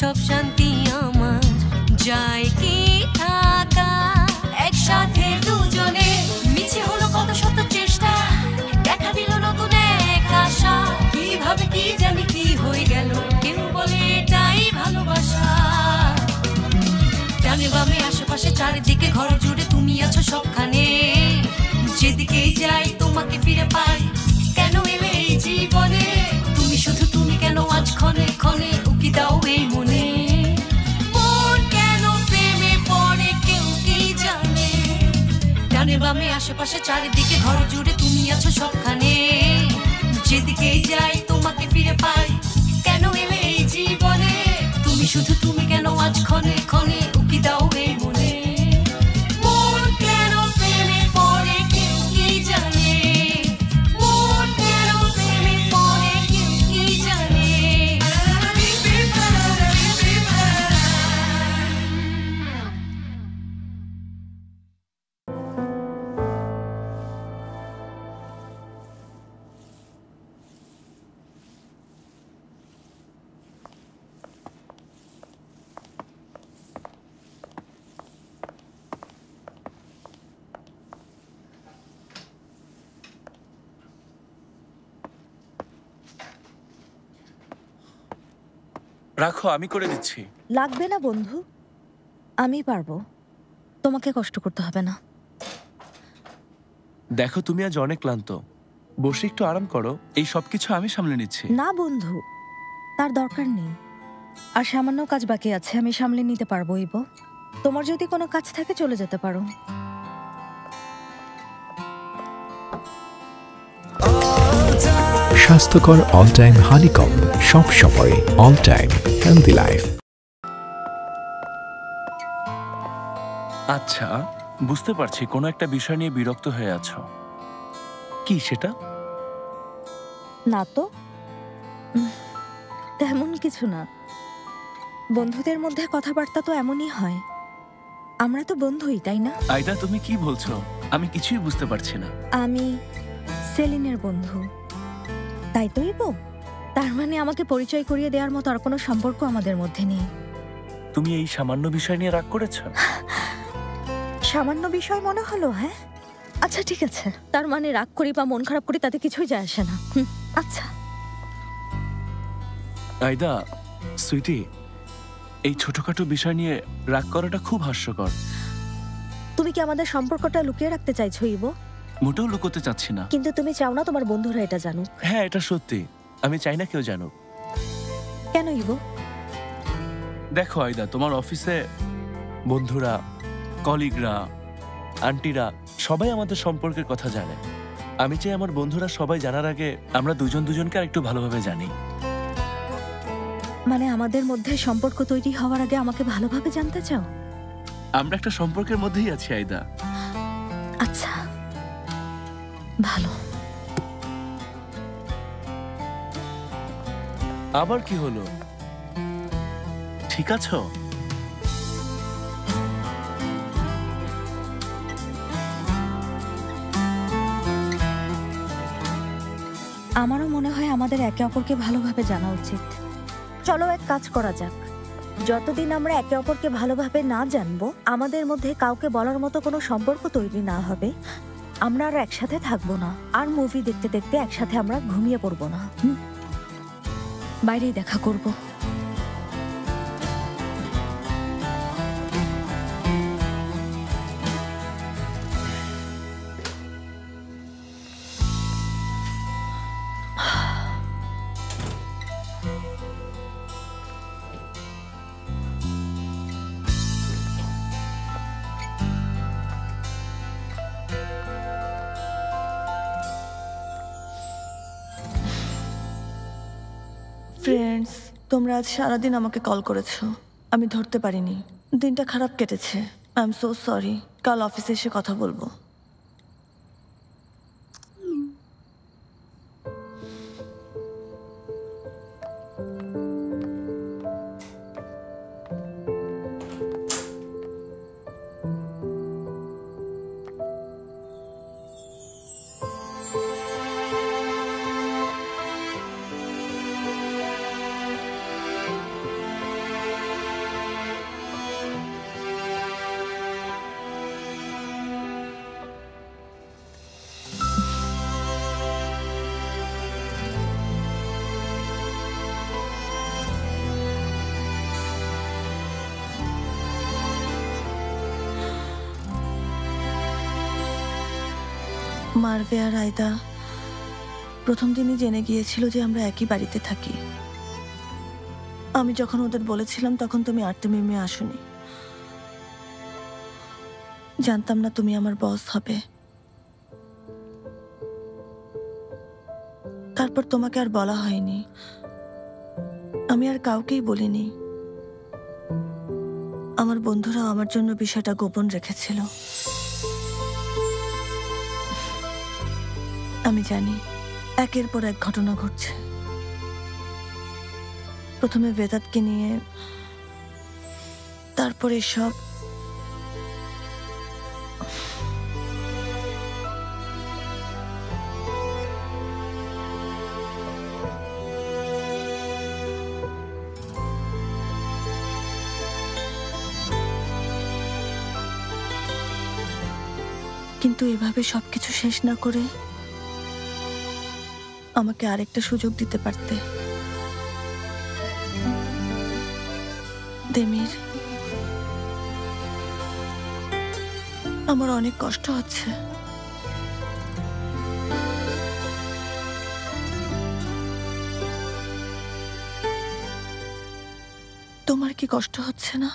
সব শান্তি আমার যায় কি থাকা একসাথে দুজনে মিছে হলো কত শত চেষ্টা দেখা দিল নতুন এক আশা কিভাবে কি জানি কি হয়ে গেল কেউ বলে এটাই ভালোবাসা ডানে বামে আশেপাশে চারিদিকে ঘর জুড়ে তুমি আছো সবখানে যেদিকেই যাই তোমাকে ফিরে পাই কেন এলে এই জীবনে তুমি শুধু তুমি কেন আজ ক্ষণে ক্ষণে উকি দাও এই মনে মন কেন প্রেমে পড়ে কেউ কি জানে ডানে বামে আশেপাশে চারিদিকে ঘর জুড়ে তুমি আছো সবখানে যেদিকেই যাই তোমাকে ফিরে পাই কেন এলে এই জীবনে তুমি শুধু তুমি কেন আজ ক্ষণে ক্ষণে উকি দাও এই মনে মন কেন প্রেমে পড়ে কেউ কি জানে মন কেন প্রেমে পড়ে কেউ কি জানে রাখো, আমি করে দিচ্ছি। লাগবে না বন্ধু, আমি পারবো, তোমাকে কষ্ট করতে হবে না। দেখো তুমি আজ অনেক ক্লান্ত, বসে একটু আরাম করো, এই সবকিছু আমি সামলে নিচ্ছি। না বন্ধু, তার দরকার নেই, আর সামান্য কাজ বাকি আছে, আমি সামলে নিতে পারবো। ইবো, তোমার যদি কোনো কাজ থাকে চলে যেতে পারো। স্বাস্থ্যকর অল টাইম হানিকম, সব সময় অল টাইম হেলদি লাইফ। আচ্ছা, বুঝতে পারছি কোনো একটা বিষয় নিয়ে বিরক্ত হয়ে আছো। কি সেটা? না তো, তেমন কিছু না। বন্ধুদের মধ্যে কথাবার্তা তো এমনই হয়, আমরা তো বন্ধুই, তাই না? আইদা, তুমি কি বলছো? আমি কিছুই বুঝতে পারছি না। আমি সেলিনের বন্ধু, তাই তো ইবো? তার মানে আমাকে পরিচয় করিয়ে দেওয়ার মতো আর কোনো সম্পর্ক আমাদের মধ্যে নেই। তুমি এই সামান্য বিষয় নিয়ে রাগ করেছো? সামান্য বিষয় মনে হলো? হ্যাঁ, আচ্ছা ঠিক আছে, তার মানে রাগ করি বা মন খারাপ করি তাতে কিছুই যায় আসে না। আচ্ছা আইদা সুইটি, এই ছোটখাটো বিষয় নিয়ে রাগ করাটা খুব হাস্যকর। তুমি কি আমাদের সম্পর্কটা লুকিয়ে রাখতে চাইছো ইবো? মোটেও লুকোতে চাচ্ছি না। কিন্তু তুমি চাও না তোমার বন্ধুরা এটা জানুক? হ্যাঁ, এটা সত্যি, আমি চাই না কেউ জানুক। কেন ইবো? দেখো আইদা, তোমার অফিসে বন্ধুরা, কলিগরা, আন্টিরা সবাই আমাদের সম্পর্কের কথা জানে। আমি চাই আমার বন্ধুরা সবাই জানার আগে আমরা দুজন দুজনকে আর একটু ভালোভাবে জানি। মানে আমাদের মধ্যে সম্পর্ক তৈরি হওয়ার আগে আমাকে ভালোভাবে জানতে চাও? আমরা একটা সম্পর্কের মধ্যেই আছি আইদা। আচ্ছা, ভালো। আবার কি হলো? ঠিক আছো? আমারও মনে হয় আমাদের একে অপরকে ভালোভাবে জানা উচিত। চলো এক কাজ করা যাক, যতদিন আমরা একে অপরকে ভালোভাবে না জানবো, আমাদের মধ্যে কাউকে বলার মতো কোনো সম্পর্ক তৈরি না হবে, আমরা আর একসাথে থাকবো না, আর মুভি দেখতে দেখতে একসাথে আমরা ঘুমিয়ে পড়বো না, বাইরেই দেখা করবো। ফ্রেন্ডস, তোমরা আজ সারাদিন আমাকে কল করেছো, আমি ধরতে পারিনি। দিনটা খারাপ কেটেছে, আই এম সো সরি। কাল অফিসে এসে কথা বলবো। মারভে আর আয়দা প্রথম দিনই জেনে গিয়েছিল যে আমরা একই বাড়িতে থাকি। আমি যখন ওদের বলেছিলাম তখন তুমি আর্তেমিমে আসোনি। জানতাম না তুমি আমার বস হবে। তারপর তোমাকে আর বলা হয়নি, আমি আর কাউকেই বলিনি। আমার বন্ধুরা আমার জন্য বিষয়টা গোপন রেখেছিল। আমি জানি একের পর এক ঘটনা ঘটছে। প্রথমে বেদাতকে নিয়ে, তারপরে সব। কিন্তু এভাবে সবকিছু শেষ না করে আমাকে আরেকটা সুযোগ দিতে পারতে। দেমির, আমার অনেক কষ্ট হচ্ছে। তোমার কি কষ্ট হচ্ছে না?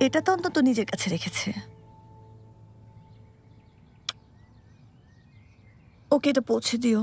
এটা তো অন্তত নিজের কাছে রেখেছে। ওকে এটা পৌঁছে দিও।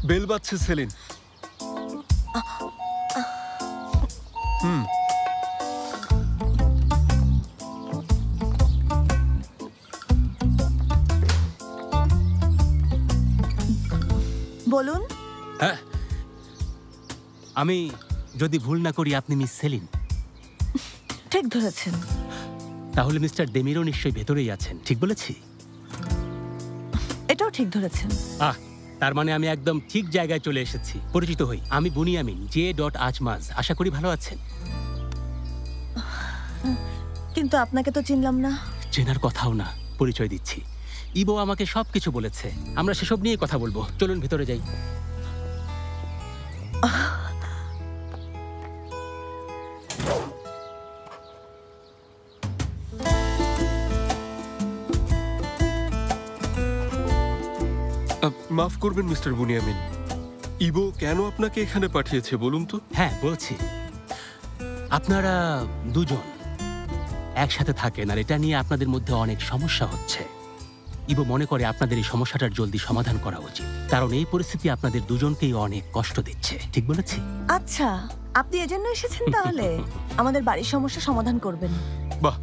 বেল বাজছে সেলিন। বলুন। হ্যাঁ, আমি যদি ভুল না করি আপনি মিস সেলিন। ঠিক ধরেছেন। তাহলে মিস্টার ডেমিরও নিশ্চয়ই ভেতরেই আছেন, ঠিক বলেছি? এটাও ঠিক ধরেছেন। তার মানে আমি একদম ঠিক জায়গায় চলে এসেছি। পরিচিত হই, আমি বুনিয়ামিন জে.আজমাজ। আশা করি ভালো আছেন। কিন্তু আপনাকে তো চিনলাম না। চেনার কথাও না, পরিচয় দিচ্ছি। ইবো আমাকে সবকিছু বলেছে। আমরা সেসব নিয়ে কথা বলবো। চলুন ভিতরে যাই। মাফ করবেন মিস্টার বুনিয়ামিন, ইবো কেন আপনাকে এখানে পাঠিয়েছে বলুন তো? হ্যাঁ বলছি, আপনারা দুজন একসাথে থাকেন আর এটা নিয়ে আপনাদের মধ্যে অনেক সমস্যা হচ্ছে। ইবো মনে করে আপনাদের এই সমস্যাটার জলদি সমাধান করা উচিত, কারণ এই পরিস্থিতি আপনাদের দুজনকেই অনেক কষ্ট দিচ্ছে। ঠিক বলেছি? আচ্ছা, আপনি এজন্য এসেছেন তাহলে আমাদের বাড়ির সমস্যা সমাধান করবেন। বাহ,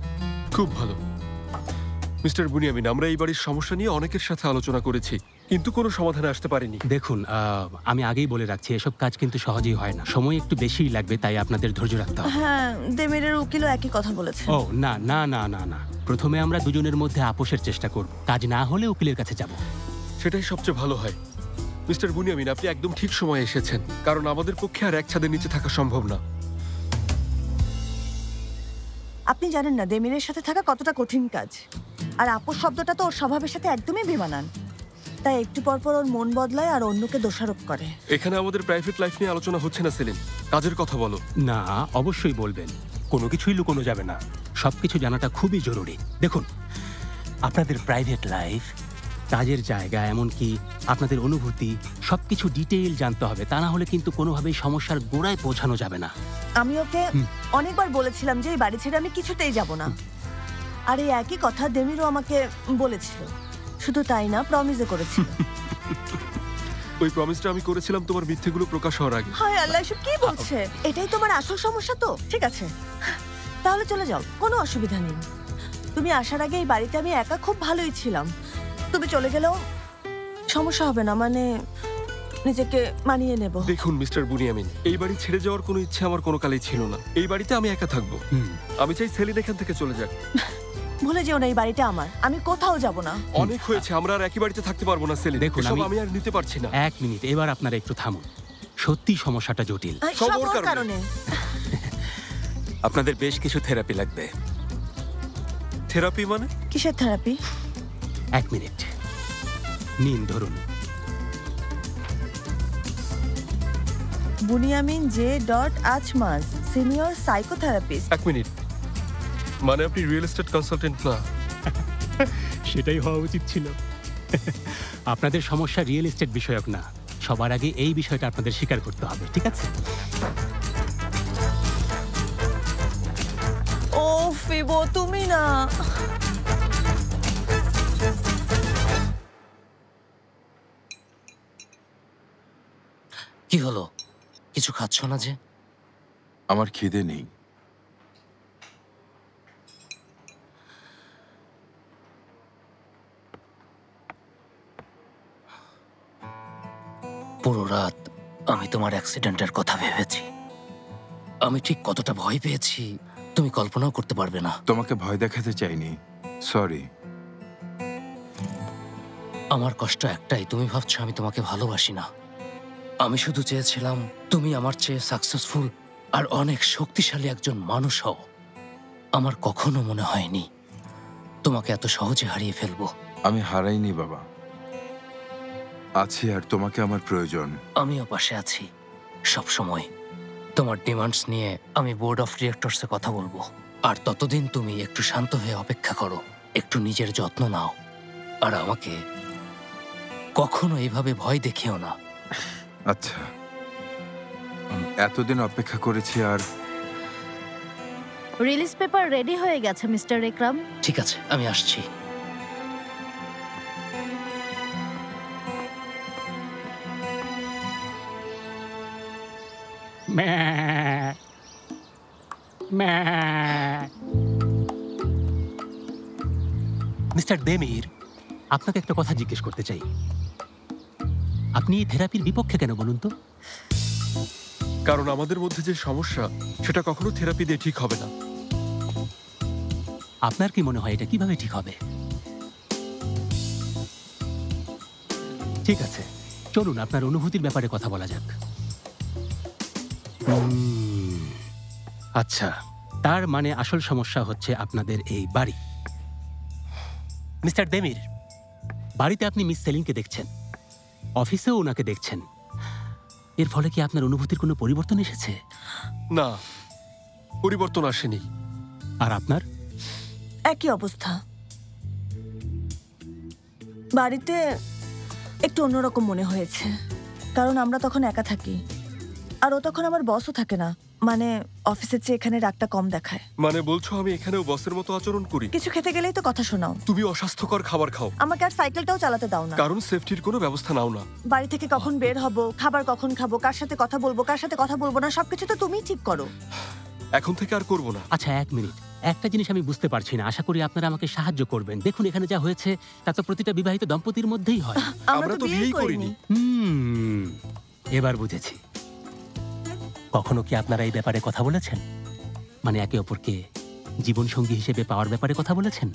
খুব ভালো। মিস্টার বুনিয়ামিন, আমরা এই বাড়ির সমস্যা নিয়ে অনেকের সাথে আলোচনা করেছি, কিন্তু কোনো সমাধানে আসতে পারিনি। দেখুন, আমি আগেই বলে রাখছি, এসব কাজ কিন্তু সহজেই হয় না, সময় একটু বেশিই লাগবে, তাই আপনাদের ধৈর্য রাখতে হবে। হ্যাঁ, দেমিরের উকিলও একই কথা বলেছে। ও না না না না না, প্রথমে আমরা দুজনের মধ্যে আপোষের চেষ্টা করব, কাজ না হলে উকিলের কাছে যাব। সেটাই সবচেয়ে ভালো হয়। মিস্টার বুনিয়ামিন, আপনি একদম ঠিক সময়ে এসেছেন, কারণ আমাদের পক্ষে আর এক ছাদের নিচে থাকা সম্ভব না। আপনি জানেন না দেমিরের সাথে থাকা কতটা কঠিন কাজ, আর আপোষ শব্দটা তো ওর স্বভাবের সাথে একদমই বেমানান। তাই একটু পর পর ওর মন বদলায় আর অন্যকে দোষারোপ করে। এখানে আমাদের প্রাইভেট লাইফ নিয়ে আলোচনা হচ্ছে না সেলিন, কাজের কথা বলো। না, অবশ্যই বলবেন, কোনো কিছুই লুকোনো যাবে না, সবকিছু জানাটা খুবই জরুরি। দেখুন, আপনাদের প্রাইভেট লাইফ, কাজের জায়গা, এমনকি আপনাদের অনুভূতি, সবকিছু ডিটেইল জানতে হবে, তা না হলে কিন্তু কোনোভাবেই সমস্যার গোড়ায় পৌঁছানো যাবে না। আমি ওকে অনেকবার বলেছিলাম যে এই বাড়ি ছেড়ে আমি কিছুতেই যাব না, আর এই একই কথা দেমিরও আমাকে বলেছিল। শুধু তাই না, প্রমিসও করেছিল। ওই প্রমিসটা আমি করেছিলাম তোমার মিথ্যেগুলো প্রকাশ হওয়ার আগে। হায় আল্লাহ, এসব কি বলছে? এটাই তোমার আসল সমস্যা তো? ঠিক আছে, তাহলে চলে যাও, কোনো অসুবিধা নেই। তুমি আসার আগে এই বাড়িতে আমি একা খুব ভালোই ছিলাম। তুমি চলে গেলেও সমস্যা হবে না, মানে নিজেকে মানিয়ে নেব। দেখুন মিস্টার বুনিয়ামিন, এই বাড়ি ছেড়ে যাওয়ার কোনো ইচ্ছে আমার কোনো কালেই ছিল না। এই বাড়িতে আমি একা থাকবো। আমি চাই সেলিন এখান থেকে চলে যাক। ভুলে যেও না, এই বাড়িটা আমার, আমি কোথাও যাব না। অনেক হয়েছে, আমরা আর একই বাড়িতে থাকতে পারবো না সেলিন। দেখুন, এসব আমি আর নিতে পারছি না। এক মিনিট, এবার আপনারা একটু থামুন। সত্যি সমস্যাটা জটিল। সব সব ওর ওর কারণে। কারণে। আপনাদের বেশ কিছু থেরাপি লাগবে। থেরাপি মানে? কিসের থেরাপি? এক মিনিট নিন, ধরুন। Buniyamin জে.আজমাজ, senior psychotherapist. এক মিনিট, মানে আপনি রিয়েল এস্টেট কনসালটেন্ট না? সেটাই হওয়া উচিত ছিল। আপনাদের সমস্যা রিয়েল এস্টেট বিষয়ক না, সবার আগে এই বিষয়টা আপনাদের স্বীকার করতে হবে, ঠিক আছে? ও ফিবো, তুমি না। কি হলো, কিছু খাচ্ছ না যে? আমার খিদে নেই। পুরো রাত আমি তোমার অ্যাক্সিডেন্টের কথা ভেবেছি। আমি ঠিক কতটা ভয় পেয়েছি তুমি কল্পনাও করতে পারবে না। তোমাকে ভয় দেখাতে চাইনি, সরি। আমার কষ্ট একটাই, তুমি ভাবছো আমি তোমাকে ভালোবাসি না। আমি শুধু চেয়েছিলাম তুমি আমার চেয়ে সাকসেসফুল আর অনেক শক্তিশালী একজন মানুষ হও। আমার কখনো মনে হয়নি তোমাকে এত সহজে হারিয়ে ফেলবো। আমি হারাইনি বাবা, আছি, আর তোমাকে আমার প্রয়োজন। আমিও পাশে আছি সব সময়। তোমার ডিমান্ডস নিয়ে আমি বোর্ড অফ ডিরেক্টরসে কথা বলবো। আর ততদিন তুমি একটু শান্ত হয়ে অপেক্ষা করো, একটু নিজের যত্ন নাও, আর আমাকে কখনো এইভাবে ভয় দেখিও না। আচ্ছা, এতদিন অপেক্ষা করেছি। আর রিলিজ পেপার রেডি হয়ে গেছে মিস্টার একরাম। ঠিক আছে, আমি আসছি। মিস্টার দেমির, আপনাকে একটা কথা জিজ্ঞেস করতে চাই। আপনি এই থেরাপির বিপক্ষে কেন বলুন তো? কারণ আমাদের মধ্যে যে সমস্যা, সেটা কখনো থেরাপি দিয়ে ঠিক হবে না। আপনার কি মনে হয় এটা কিভাবে ঠিক হবে? ঠিক আছে, চলুন আপনার অনুভূতির ব্যাপারে কথা বলা যাক। আচ্ছা, তার মানে আসল সমস্যা হচ্ছে আপনাদের এই বাড়ি। মিস্টার দেমির, বাড়িতে আপনি মিস সেলিনকে দেখছেন, অফিসেও ওনাকে দেখছেন। এর ফলে কি আপনার অনুভূতির কোনো পরিবর্তন এসেছে? না, পরিবর্তন আসেনি। আর আপনার? একই অবস্থা। বাড়িতে একটু অন্যরকম মনে হয়েছে, কারণ আমরা তখন একা থাকি আর ও তখন আমার বসও থাকে না, মানে অফিসের চেয়ে এখানে রাগটা কম দেখায়। মানে বলছো আমি এখানেও বসের মতো আচরণ করি? কিছু খেতে গেলেই তো কথা শোনাও। তুমি অস্বাস্থ্যকর খাবার খাও, আমাকে আর সাইকেলটাও চালাতে দাও না। কারণ সেফটির কোনো ব্যবস্থা নাও না। বাড়ি থেকে কখন বের হব, খাবার কখন খাবো, কার সাথে কথা বলবো, কার সাথে কথা বলবো না, সবকিছু তো তুমিই ঠিক করো। এখন থেকে আর করবো না। আচ্ছা, 1 মিনিট। একটা জিনিস আমি বুঝতে পারছি না, আশা করি আপনারা আমাকে সাহায্য করবেন। দেখুন, এখানে যা হয়েছে তা তো প্রতিটা বিবাহিত দম্পতির মধ্যেই হয়। আমরা তো বিয়েই করিনি। এবার বুঝেছি। কখনো কি আপনারা এই ব্যাপারে কথা বলেছেন? মানে একে অপরকে জীবনসঙ্গী হিসেবে পাওয়ার ব্যাপারে কথা বলেছেন?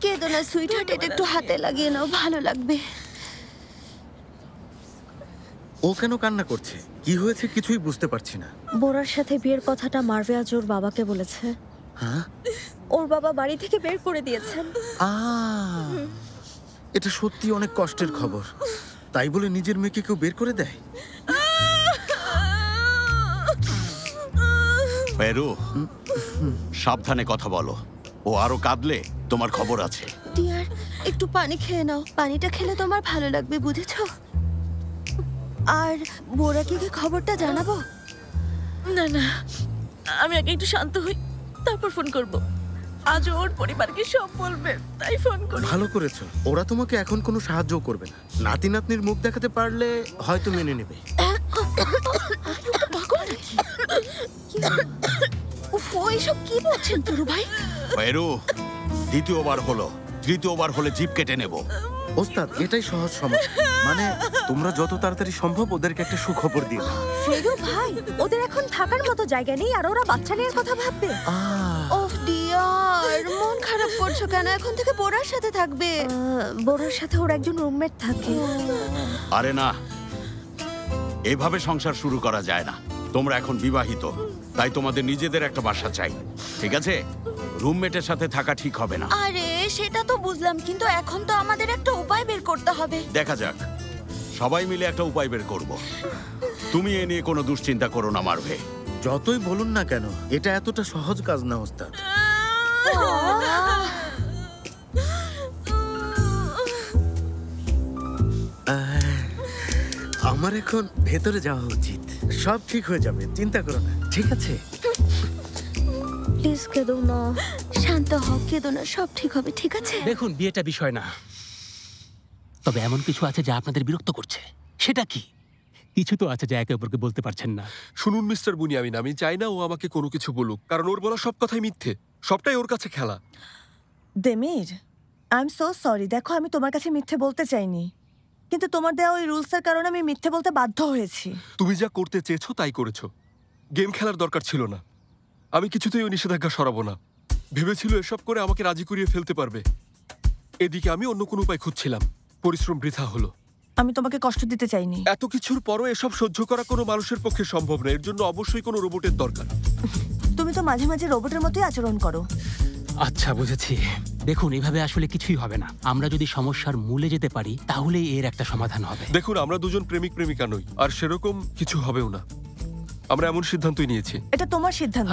কেঁদো না সুইটহার্ট, এটা একটু হাতে লাগিয়ে নাও, ভালো লাগবে। ও কেন কান্না করছে? কি হয়েছে কিছুই বুঝতে পারছি না। বোরার সাথে বিয়ের কথাটা মারভে আজ ওর বাবাকে বলেছে। হ্যাঁ, ওর বাবা বাড়ি থেকে বের করে দিয়েছেন। এটা সত্যি অনেক কষ্টের খবর। তাই বলে নিজের মেয়েকে কেউ বের করে দেয়? ফেরু, সাবধানে কথা বলো। ও আরো কাঁদলে তোমার খবর আছে। ডিয়ার, একটু পানি খেয়ে নাও, পানিটা খেলে তোমার ভালো লাগবে, বুঝেছো? আর বোরাকে কি খবরটা জানাবো? না না, আমি আগে একটু শান্ত হই, তারপর ফোন করব। আজ ওর পরিবারকে সব বলবে, তাই ফোন করি। ভালো করেছো। ওরা তোমাকে এখন কোনো সাহায্য করবে না। নাতি নাতনির মুখ দেখাতে পারলে হয়তো মেনে নেবে। ওইসব কি বলছেন তুরু ভাই? ফেরু, দ্বিতীয়বার হলো, তৃতীয়বার হলে জিপ কেটে নেব। ওস্তাদ, এটাই সহজ সমাধান। মানে তোমরা যত তাড়াতাড়ি সম্ভব ওদেরকে একটা সুখবর দিয়ে দাও। ফেরু ভাই, ওদের এখন থাকার মতো জায়গা নেই আর ওরা বাচ্চা নেওয়ার কথা ভাববে। ওফ ডিয়ার, মন খারাপ করছো কেন? এখন থেকে বোরার সাথে থাকবে। বোরার সাথে ওর একজন রুমমেট থাকে। আরে না, এভাবে সংসার শুরু করা যায় না। তোমরা এখন বিবাহিত, তাই তোমাদের নিজেদের একটা বাসা চাই, ঠিক আছে? রুমমেটের সাথে থাকা ঠিক হবে না। আরে সেটা তো বুঝলাম, কিন্তু এখন তো আমাদের একটা উপায় বের করতে হবে। দেখা যাক, সবাই মিলে একটা উপায় বের করব। তুমি এ নিয়ে কোনো দুশ্চিন্তা করো না মারভে। যতই বলুন না কেন, এটা এতটা সহজ কাজ না ওস্তাদ। আমার এখন ভেতরে যাওয়া উচিত। সব ঠিক হয়ে যাবে, চিন্তা করো না, ঠিক আছে? প্লিজ কেঁদো না। শান্ত হও, কেঁদো না, সব ঠিক হবে, ঠিক আছে? দেখুন, বিয়েটা বিষয় না, তবে এমন কিছু আছে যা আপনাদের বিরক্ত করছে। সেটা কি? কিছু তো আছে যা একে অপরকে বলতে পারছেন না। শুনুন মিস্টার বুনিয়ামিন, আমি চাই না ও আমাকে কোনো কিছু বলুক, কারণ ওর বলা সব কথাই মিথ্যে। সবটাই ওর কাছে খেলা। Demir, I am so sorry. দেখো, আমি তোমার কাছে মিথ্যে বলতে চাইনি, কিন্তু তোমার দেওয়া ওই রুলসের কারণে আমি মিথ্যে বলতে বাধ্য হয়েছি। তুমি যা করতে চেয়েছো তাই করেছো। গেম খেলার দরকার ছিল না। আমি কিছুতেই ওই নিষেধাজ্ঞা সরাবো না। ভেবেছিল এসব করে আমাকে রাজি করিয়ে ফেলতে পারবে। এদিকে আমি অন্য কোনো উপায় খুঁজছিলাম। পরিশ্রম বৃথা হলো। আমি তোমাকে কষ্ট দিতে চাইনি। এত কিছুর পরও এসব সহ্য করা কোনো মানুষের পক্ষে সম্ভব না। এর জন্য অবশ্যই কোনো রোবটের দরকার। তুমি তো মাঝে মাঝে রোবটের মতোই আচরণ করো। আচ্ছা, বুঝেছি। দেখুন, এভাবে আসলে কিছুই হবে না। আমরা যদি সমস্যার মূলে যেতে পারি তাহলেই এর একটা সমাধান হবে। দেখুন, আমরা দুজন প্রেমিক প্রেমিকা নই, আর সেরকম কিছু হবেও না। আমরা এমন সিদ্ধান্তই নিয়েছি। এটা তোমার সিদ্ধান্ত।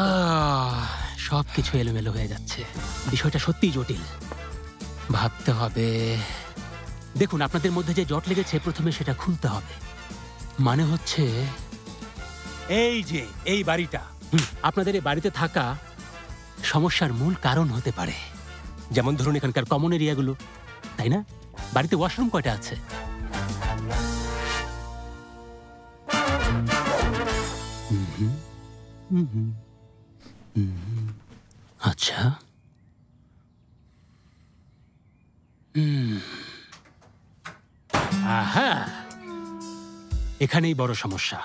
সবকিছু এলোমেলো হয়ে যাচ্ছে। বিষয়টা সত্যিই জটিল, ভাবতে হবে। দেখুন, আপনাদের মধ্যে যে জট লেগেছে প্রথমে সেটা খুলতে হবে। মানে হচ্ছে এই যে এই বাড়িটা, আপনাদের এই বাড়িতে থাকা সমস্যার মূল কারণ হতে পারে। যেমন ধরুন এখানকার কমন এরিয়াগুলো, তাই না? বাড়িতে ওয়াশরুম কয়টা আছে? আচ্ছা, আহা, এখানেই বড় সমস্যা।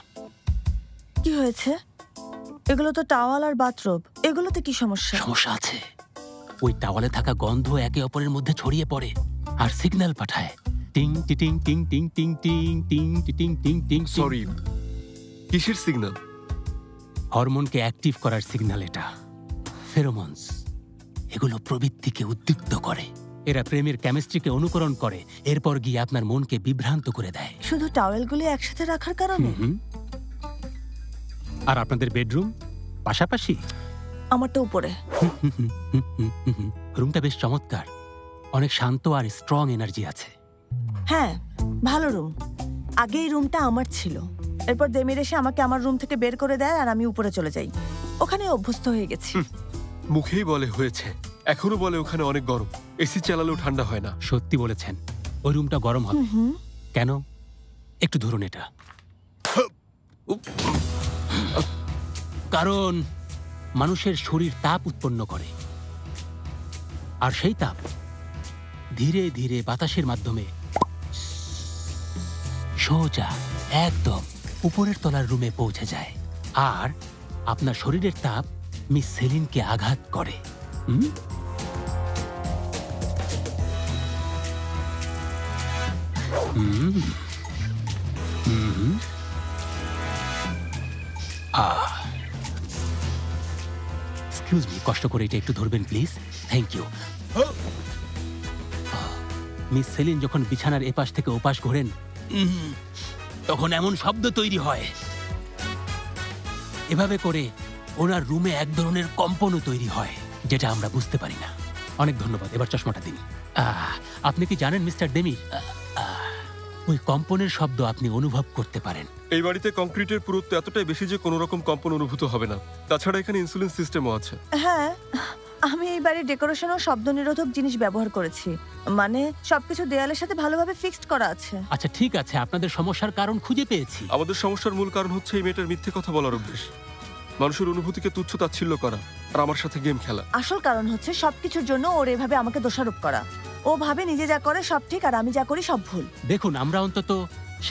কি হয়েছে? এগুলো তো টাওয়াল আর বাথরুম, এগুলোতে কি সমস্যা? সমস্যা আছে। ওই টাওয়ালে থাকা গন্ধ একে অপরের মধ্যে ছড়িয়ে পড়ে আর সিগন্যাল পাঠায়। টিং টিং টিং টিং টিং টিং টিং টিং টিং টিং। সরি, কিসের সিগন্যাল? হরমোনকে অ্যাক্টিভ করার সিগন্যাল এটা। ফেরোমনস, এগুলো প্রবৃত্তিকে উদ্দীপ্ত করে। এরা প্রেমের কেমিস্ট্রিকে অনুকরণ করে, এরপর গিয়ে আপনার মনকে বিভ্রান্ত করে দেয়। শুধু টাওয়েলগুলি একসাথে রাখার কারণে? আর আপনাদের বেডরুম পাশাপাশি, আমারটা উপরে। রুমটা বেশ চমৎকার, অনেক শান্ত আর স্ট্রং এনার্জি আছে। হ্যাঁ, ভালো রুম। আগে এই রুমটা আমার ছিল, এরপর দেমির এসে আমাকে আমার রুম থেকে বের করে দেয় আর আমি উপরে চলে যাই। ওখানে অভ্যস্ত হয়ে গেছি। মুখেই বলে হয়েছে, এখনো বলে ওখানে অনেক গরম, এসি চালালেও ঠান্ডা হয় না। সত্যি বলেছেন, ওই রুমটা গরম হবে। কেন? একটু ধরুন এটা। কারণ মানুষের শরীর তাপ উৎপন্ন করে, আর সেই তাপ ধীরে ধীরে বাতাসের মাধ্যমে সোজা একদম উপরের তলার রুমে পৌঁছে যায়, আর আপনার শরীরের তাপ মিস সেলিনকে আঘাত করে। এক্সকিউজ মি, কষ্ট করে এটা একটু ধরবেন please. Thank you. Miss Celine যখন বিছানার এপাশ থেকে ওপাশ ঘোরেন তখন এমন শব্দ তৈরি হয়, এভাবে করে ওনার রুমে এক ধরনের কম্পনও তৈরি হয়, যেটা আমরা বুঝতে পারি না। অনেক ধন্যবাদ, এবার চশমাটা দিন। আপনি কি জানেন মিস্টার ডেমি, ওই কম্পনের শব্দ আপনি অনুভব করতে পারেন। এই বাড়িতে কংক্রিটের পুরুত্ব এতটাই বেশি যে কোনো রকম কম্পন অনুভূত হবে না। তাছাড়া এখানে ইনসুলিন সিস্টেমও আছে। হ্যাঁ, আমি এই বাড়ির ডেকোরেশন ও শব্দ নিরোধক জিনিস ব্যবহার করেছি, মানে সবকিছু দেয়ালের সাথে ভালোভাবে ফিক্সড করা আছে। আচ্ছা ঠিক আছে, আপনাদের সমস্যার কারণ খুঁজে পেয়েছি। আমাদের সমস্যার মূল কারণ হচ্ছে এই মেয়েটার মিথ্যে কথা বলার অভ্যেস, মানুষের অনুভূতিকে তুচ্ছ তাচ্ছিল্য করা আর আমার সাথে গেম খেলা। আসল কারণ হচ্ছে সবকিছুর জন্য ওর এভাবে আমাকে দোষারোপ করা। ও ভাবে নিজে যা করে সব ঠিক আর আমি যা করি সব ভুল। দেখুন, আমরা অন্তত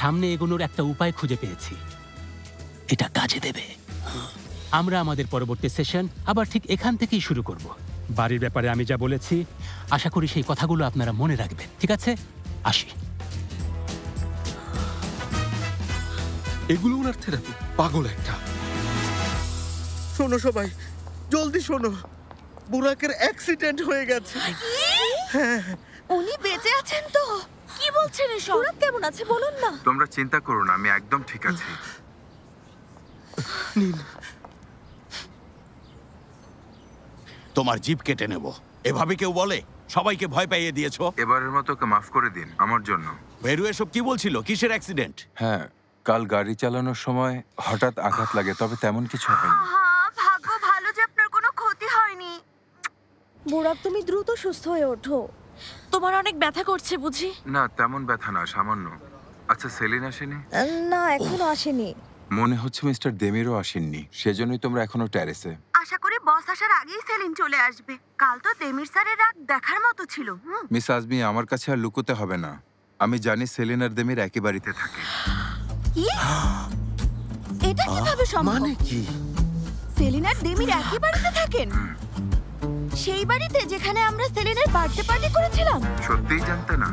সামনে এগোনোর একটা উপায় খুঁজে পেয়েছি, এটা কাজে দেবে। আমরা আমাদের পরবর্তী সেশন আবার ঠিক এখান থেকেই শুরু করব। বাড়ির ব্যাপারে আমি যা বলেছি, আশা করি সেই কথাগুলো আপনারা মনে রাখবেন। ঠিক আছে, আসি। এগুলো ওনার থেরাপি। পাগল একটা। শোনো সবাই, জলদি শোনো, বুরাকের অ্যাক্সিডেন্ট হয়ে গেছে। হ্যাঁ, উনি বেঁচে আছেন তো? কি বলছেন এসব? বুরাক কেমন আছে বলুন না। তোমরা চিন্তা করো না, আমি একদম ঠিক আছি। তোমার জিভ কেটে নেব, এভাবে কেউ বলে? সবাইকে ভয় পাইয়ে দিয়েছো। এবারের মতো ওকে মাফ করে দিন আমার জন্য। ভেরু এসব কি বলছিল? কিসের অ্যাক্সিডেন্ট? হ্যাঁ, কাল গাড়ি চালানোর সময় হঠাৎ আঘাত লাগে, তবে তেমন কিছু হয়নি। ভাগ্য ভালো যে আপনার কোনো ক্ষতি হয়নি। বুরাক, তুমি দ্রুত সুস্থ হয়ে ওঠো। তোমার অনেক ব্যথা করছে বুঝি? না, তেমন ব্যথা না, সামান্য। আচ্ছা, সেলিন আসেনি? না, এখনো আসেনি। মনে হচ্ছে মিস্টার দেমিরও আসেননি, সেজন্যই তোমরা এখনো ট্যারেসে। আশা করি বস আসার আগেই সেলিন চলে আসবে। কাল তো দেমির স্যারের রাগ দেখার মতো ছিল। মিস আজমি, আমার কাছে আর লুকোতে হবে না। আমি জানি সেলিন আর দেমির একই বাড়িতে থাকে। কি? এটা কিভাবে সম্ভব? মানে কি? সেলিন আর দেমির একই বাড়িতে থাকেন? সেই বাড়িতে যেখানে আমরা সেলিনের বার্থডে পার্টি করেছিলাম? সত্যিই জানতে না?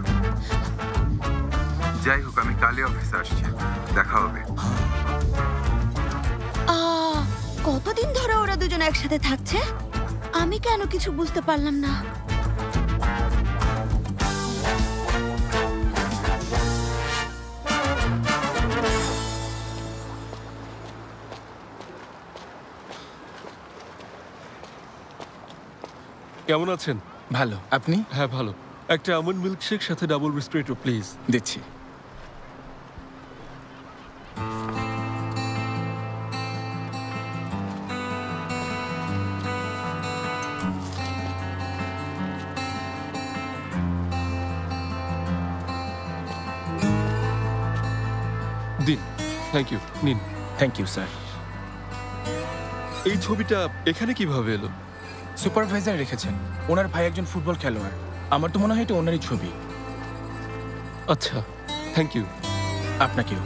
যাই হোক, আমি কালই অফিসে আসছি, দেখা হবে। কতদিন ধরে ওরা দুজন একসাথে থাকছে? আমি কেন কিছু বুঝতে পারলাম না। কেমন আছেন? ভালো, আপনি? হ্যাঁ ভালো। একটা আমন্ড মিল্কশেক সাথে ডাবল বিস্কুট প্লিজ। দিচ্ছি। দিন। Thank you. নিন। Thank you sir. এই ছবিটা এখানে কিভাবে এলো? সুপারভাইজার রেখেছেন, ওনার ভাই একজন ফুটবল খেলোয়াড়। আমার তো মনে হয় এটা ওনারই ছবি। আচ্ছা, থ্যাংক ইউ। আপনাকেও।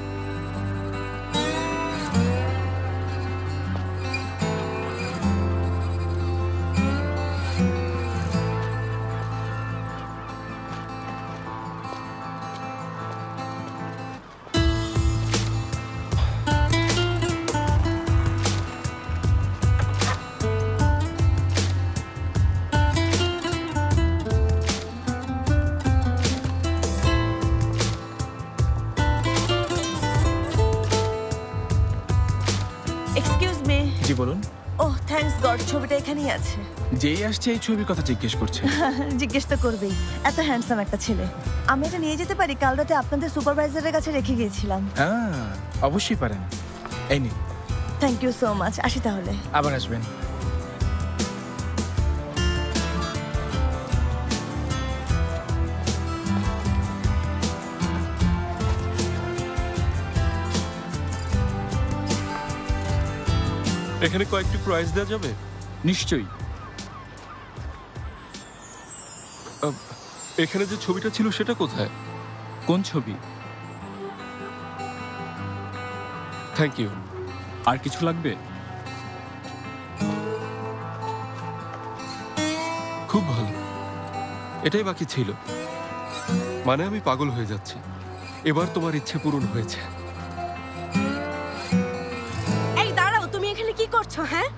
Excuse me. জি বলুন। ওহ থ্যাঙ্কস গড, ছবিটা এখানেই আছে। যেই আসছে এই ছবির কথা জিজ্ঞেস করছে। জিজ্ঞেস তো করবেই, এত হ্যান্ডসাম একটা ছেলে। আমি এটা নিয়ে যেতে পারি? কাল রাতে আপনাদের সুপারভাইজারের কাছে রেখে গিয়েছিলাম। হ্যাঁ অবশ্যই পারেন। এই নিন। Thank you so much. আসি তাহলে। আবার আসবেন। এখানে কয়েকটি প্রাইজ দেওয়া যাবে? নিশ্চয়ই। এখানে যে ছবিটা ছিল সেটা কোথায়? কোন ছবি? Thank you. আর কিছু লাগবে? খুব ভালো, এটাই বাকি ছিল। মানে আমি পাগল হয়ে যাচ্ছি। এবার তোমার ইচ্ছে পূরণ হয়েছে। এই দাঁড়াও, তুমি এখানে কি করছো? হ্যাঁ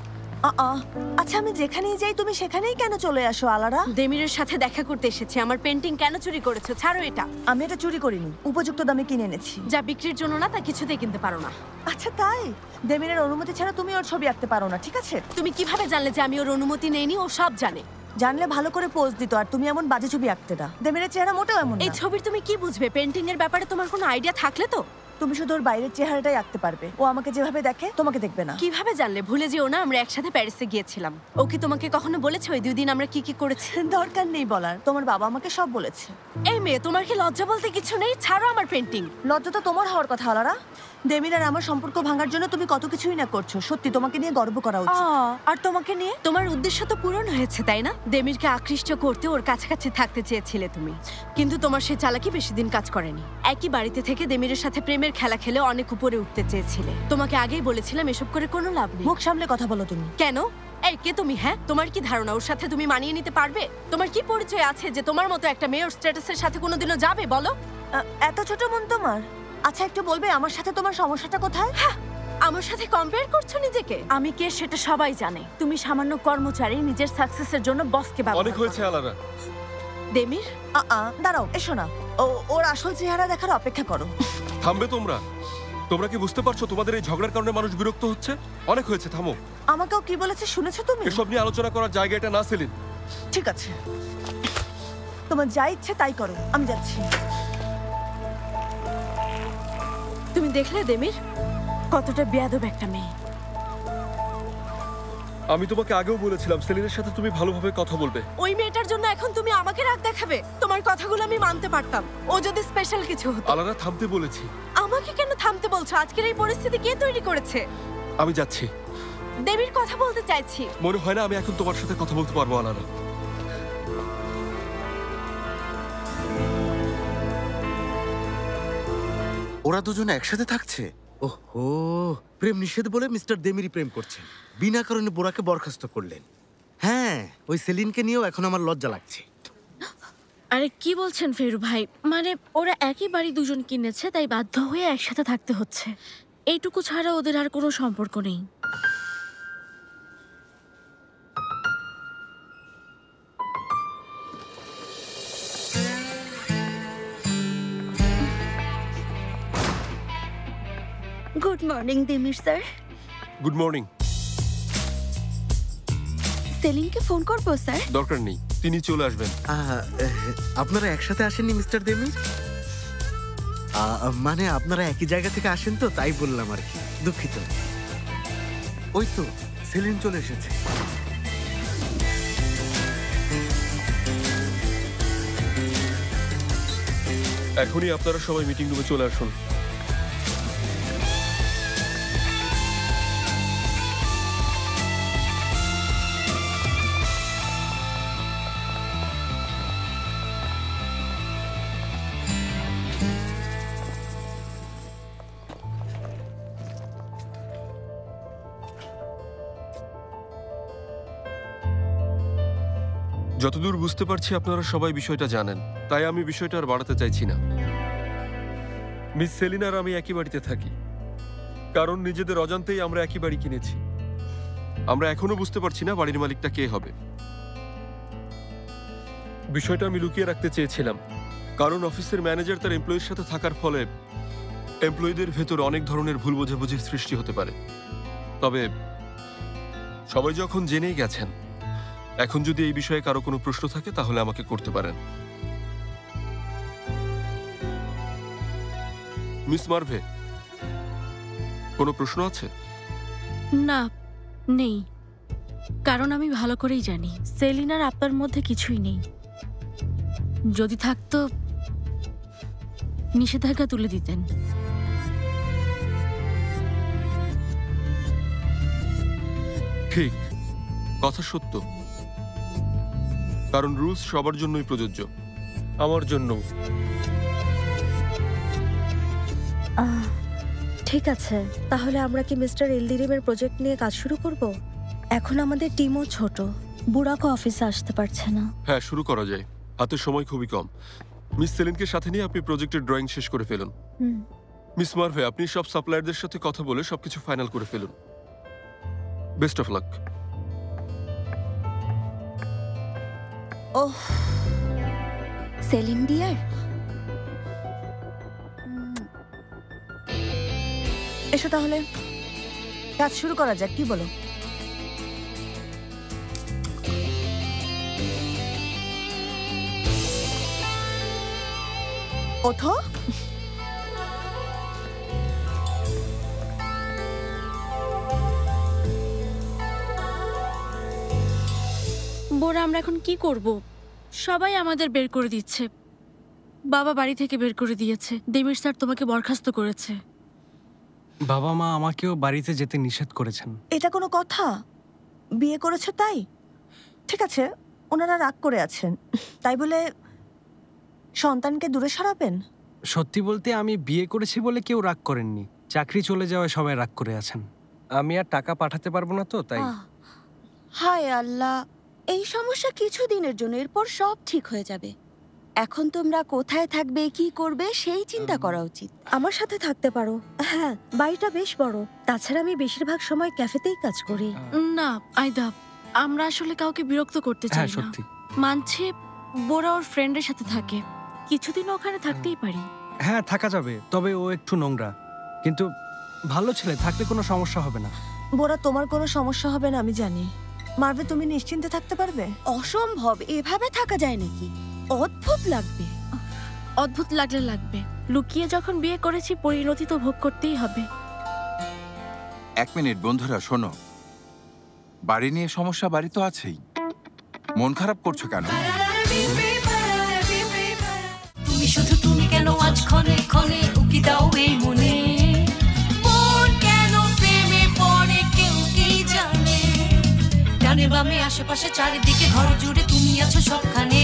আচ্ছা, আমি যেখানেই যাই তুমি সেখানেই কেন চলে আসো আলারা? দেমিরের সাথে দেখা করতে এসেছি। আমার পেন্টিং কেন চুরি করেছো? ছাড়ো এটা। আমি এটা চুরি করিনি, উপযুক্ত দামে কিনে এনেছি। যা বিক্রির জন্য না তা কিছুতেই কিনতে পারো না। আচ্ছা তাই? দেমিরের অনুমতি ছাড়া তুমি ওর ছবি আঁকতে পারো না, ঠিক আছে? তুমি কিভাবে জানলে যে আমি ওর অনুমতি নেইনি? ও সব জানে। জানলে ভালো করে পোজ দিত, আর তুমি এমন বাজে ছবি আঁকতে না। দেমিরের চেহারা মোটেও এমন না। এই ছবির তুমি কি বুঝবে? পেন্টিং এর ব্যাপারে তোমার কোনো আইডিয়া থাকলে তো। তুমি শুধু ওর বাইরের চেহারাটাই আঁকতে পারবে। ও আমাকে যেভাবে দেখে তোমাকে দেখবে না। কিভাবে জানলে? ভুলে যেও না আমরা একসাথে প্যারিসে গিয়েছিলাম। ও কি তোমাকে কখনো বলেছে ওই 2 দিন আমরা কি কি করেছি? দরকার নেই বলার, তোমার বাবা আমাকে সব বলেছে। এই মেয়ে, তোমার কি লজ্জা বলতে কিছু নেই? ছাড়ো আমার পেন্টিং। লজ্জা তো তোমার হওয়ার কথা আলারা। দেমির আর আমার সম্পর্ক ভাঙার জন্য তুমি কত কিছুই না করছো। সত্যি তোমাকে নিয়ে গর্ব করা উচিত। আর তোমাকে নিয়ে? তোমার উদ্দেশ্য তো পূরণ হয়েছে, তাই না? দেমিরকে আকৃষ্ট করতে ওর কাছাকাছি থাকতে চেয়েছিলে তুমি, কিন্তু তোমার সেই চালাকি বেশি দিন কাজ করেনি। একই বাড়িতে থেকে দেমিরের সাথে প্রেমের খেলা খেলে অনেক উপরে উঠতে চেয়েছিলে। তোমাকে আগেই বলেছিলাম এসব করে কোনো লাভ নেই। মুখ সামলে কথা বলো তুমি। কেন? এই কে তুমি? হ্যাঁ, তোমার কি ধারণা ওর সাথে তুমি মানিয়ে নিতে পারবে? তোমার কি পরিচয় আছে যে তোমার মতো একটা মেয়ের স্ট্যাটাসের সাথে কোনোদিনও যাবে? বলো। এত ছোট মন তোমার? আচ্ছা একটু বলবে আমার সাথে তোমার সমস্যাটা কোথায়? আমার সাথে কম্পেয়ার করছো নিজেকে? আমি কে সেটা সবাই জানে। তুমি সামান্য কর্মচারী, নিজের সাকসেসের জন্য বসকে ব্যবহার করো। অনেক হয়েছে আলারা। দেমির, দাঁড়াও, এসো না। ওর আসল চেহারা দেখার অপেক্ষা করো। থামবে তোমরা? তোমরা কি বুঝতে পারছো তোমাদের এই ঝগড়ার কারণে মানুষ বিরক্ত হচ্ছে? অনেক হয়েছে, থামো। আমাকেও কি বলেছে শুনেছো তুমি? এসব নিয়ে আলোচনা করার জায়গা এটা না সেলিন। ঠিক আছে, তোমার যা ইচ্ছে তাই করো, আমি যাচ্ছি। তুমি দেখলে দেমির কতটা বেয়াদব একটা মেয়ে? আমি তোমাকে আগেও বলেছিলাম সেলিনের সাথে তুমি ভালোভাবে কথা বলবে। ওই মেয়েটার জন্য এখন তুমি আমাকে রাগ দেখাবে? তোমার কথাগুলো আমি মানতে পারতাম, ও যদি স্পেশাল কিছু হতো। আলারা থামতে বলেছি। আমাকে কেন থামতে বলছো? আজকের এই পরিস্থিতি কে তৈরি করেছে? আমি যাচ্ছি। দেবীর কথা বলতে চাইছি। মনে হয় না আমি এখন তোমার সাথে কথা বলতে পারবো আলারা। ওরা দুজনে একসাথে থাকছে? ওহো, প্রেম নিষেধ বলে মিস্টার দেমিরি প্রেম করছেন। বিনা কারণে বোরাকে বরখাস্ত করলেন। হ্যাঁ, ওই সেলিনকে নিয়েও এখন আমার লজ্জা লাগছে। আরে কি বলছেন ফেরু ভাই? মানে ওরা একই বাড়ি দুজন কিনেছে, তাই বাধ্য হয়ে একসাথে থাকতে হচ্ছে। এইটুকু ছাড়া ওদের আর কোনো সম্পর্ক নেই। Good morning Demir sir. Good morning. সেলিনকে ফোন করবো স্যার? দরকার নেই, তিনি চলে আসবেন। আপনারা একসাথে আসেননি মিস্টার দেমির? মানে আপনারা একই জায়গা থেকে আসেন তো, তাই বললাম আর কি। দুঃখিত। ওই তো সেলিন চলে এসেছে। এখনই আপনারা সবাই মিটিং রুমে চলে আসুন। যতদূর বুঝতে পারছি আপনারা সবাই বিষয়টা জানেন, তাই আমি বিষয়টা আর বাড়াতে চাইছি না। মিস সেলিনা আর আমি একই বাড়িতে থাকি, কারণ নিজেদের অজান্তেই আমরা একই বাড়ি কিনেছি। আমরা এখনো বুঝতে পারছি না বাড়ির মালিকটা কে হবে। বিষয়টা আমি লুকিয়ে রাখতে চেয়েছিলাম, কারণ অফিসের ম্যানেজার তার এমপ্লয়ির সাথে থাকার ফলে এমপ্লয়িদের ভেতর অনেক ধরনের ভুল বোঝাবুঝির সৃষ্টি হতে পারে। তবে সবাই যখন জেনেই গেছেন, এখন যদি এই বিষয়ে কারো কোনো প্রশ্ন থাকে তাহলে আমাকে করতে পারেন। মিস মার্ভে, কোনো প্রশ্ন আছে? না, নেই। কারণ আমি ভালো করেই জানি সেলিন আর আপনার মধ্যে কিছুই নেই। যদি থাকতো নিষেধাজ্ঞা তুলে দিতেন। ঠিক, কথা সত্য। কারণ রুলস সবার জন্যই প্রযোজ্য, আমার জন্য। ঠিক আছে, তাহলে আমরা কি মিস্টার এলদিরিমের প্রজেক্ট নিয়ে কাজ শুরু করব? এখন আমাদের টিমও ছোট, বুড়াকো অফিসে আসতে পারছে না। হ্যাঁ, শুরু করা যায়। হাতে সময় খুবই কম। মিস সেলিনকে সাথে নিয়ে আপনি প্রজেক্টের ড্রয়িং শেষ করে ফেলুন। মিস মার্ভে, আপনি সব সাপ্লায়ারদের সাথে কথা বলে সবকিছু ফাইনাল করে ফেলুন। Best of luck. Oh, Celine dear, এসো তাহলে কাজ শুরু করা যাক, কি বলো? ওঠো। বোরা, আমরা এখন কি করব? সবাই আমাদের বের করে দিচ্ছে। বাবা বাড়ি থেকে বের করে দিয়েছে। দেমির স্যার তোমাকে বরখাস্ত করেছে। বাবা মা আমাকেও বাড়িতে যেতে নিষেধ করেছেন। এটা কোনো কথা? বিয়ে করেছে তাই? ঠিক আছে, ওনারা রাগ করে আছেন, তাই বলে সন্তানকে দূরে সরাবেন? সত্যি বলতে আমি বিয়ে করেছি বলে কেউ রাগ করেননি। চাকরি চলে যাওয়ায় সবাই রাগ করে আছেন। আমি আর টাকা পাঠাতে পারবো না তো, তাই। হায় আল্লাহ, এই সমস্যা কিছু দিনের জন্য, এরপর সব ঠিক হয়ে যাবে। এখন তোমরা কোথায় থাকবে, কি করবে সেই চিন্তা করা উচিত। আমার সাথে থাকতে পারো। হ্যাঁ, বাড়িটা বেশ বড়। তাছাড়া আমি বেশিরভাগ সময় ক্যাফেতেই কাজ করি। না আইদা, আমরা আসলে কাউকে বিরক্ত করতে চাই না। মানছি বোরা ওর ফ্রেন্ডের সাথে থাকে, কিছুদিন ওখানে থাকতেই পারি। হ্যাঁ, থাকা যাবে, তবে ও একটু নোংরা, কিন্তু ভালো ছেলে, থাকলে কোনো সমস্যা হবে না। বোরা, তোমার কোনো সমস্যা হবে না আমি জানি। মার্ভে, তুমি নিশ্চিন্তে থাকতে পারবে? অসম্ভব, এভাবে থাকা যায় নাকি? অদ্ভুত লাগবে। অদ্ভুত লাগলে লাগবে, লুকিয়ে যখন বিয়ে করেছি পরিণতি তো ভোগ করতেই হবে। এক মিনিট বন্ধুরা, শোনো। বাড়ি নিয়ে সমস্যা বাড়ি তো আছেই, মন খারাপ করছো কেন? তুমি শুধু তুমি কেন আজ ক্ষণে ক্ষণে উকি দাও এই মনে? মন কেন প্রেমে পড়ে কেউ কি জানে? ডানে বামে আশেপাশে চারিদিকে ঘর জুড়ে তুমি আছো সবখানে।